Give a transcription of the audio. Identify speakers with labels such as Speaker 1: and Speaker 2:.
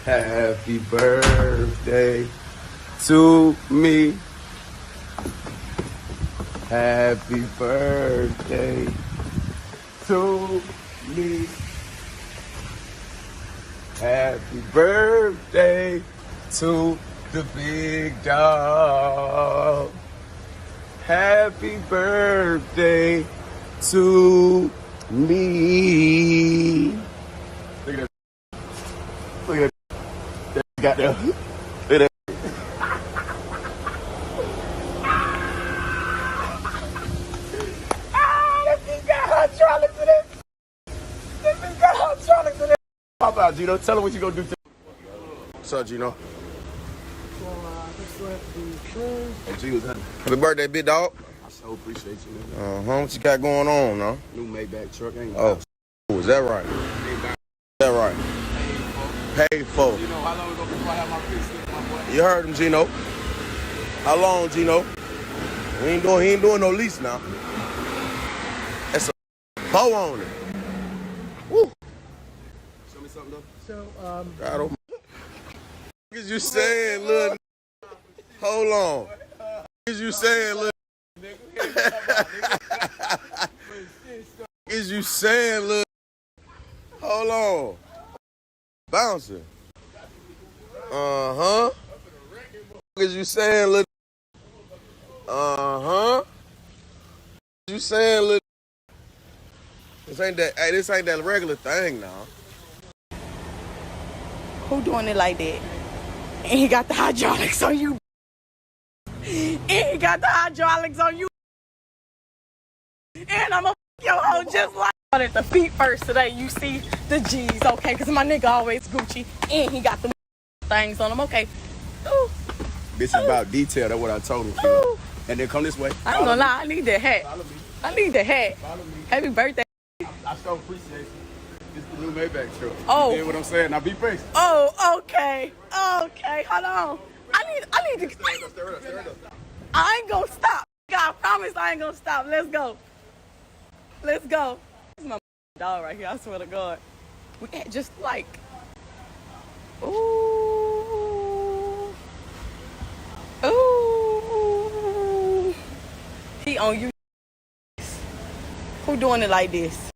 Speaker 1: Happy birthday to me. Happy birthday to me. Happy birthday to the big dog. Happy birthday to me. Look at that. Look at that. Got there. Look at that. That thing got hydraulics in it. That thing got hydraulics in it. Pop out, Gino. Tell him what you gonna do. What's up, Gino? Hey, G, what's happening? Happy birthday, big dog. I so appreciate you, man. What you got going on, no? New Maybach truck, ain't oh, is that right? Is that right? Paid for. Gino, how long ago before I have my fix with my boy? You heard him, Gino. How long, Gino? He ain't doing no lease now. That's a bow on it. Woo. Show me something though. So, God, oh, what is you saying, little? Hold on. What is you saying, little? What is you saying, little? Hold on. Bouncing. What is you saying, little? What you saying, little? This ain't that regular thing now.
Speaker 2: Who doing it like that? And he got the hydraulics on you. And he got the hydraulics on you. And I'ma your hoe just like at the feet first today. You see the G's, okay? Cause my nigga always Gucci. And he got the things on him, okay? Ooh.
Speaker 1: This is about detail. That's what I told him. You know? And then come this way.
Speaker 2: I ain't gonna lie, I need that hat. I need the hat. Happy birthday.
Speaker 1: I so appreciate you. This is the new Maybach truck.
Speaker 2: Oh.
Speaker 1: You hear what I'm saying? Now be patient.
Speaker 2: Oh, okay. Okay, hold on. I need to.
Speaker 1: Stir it up.
Speaker 2: I ain't gonna stop. God, I promise I ain't gonna stop. Let's go. Let's go. This is my dog right here. I swear to God. We just like. Ooh. He on you. Who doing it like this?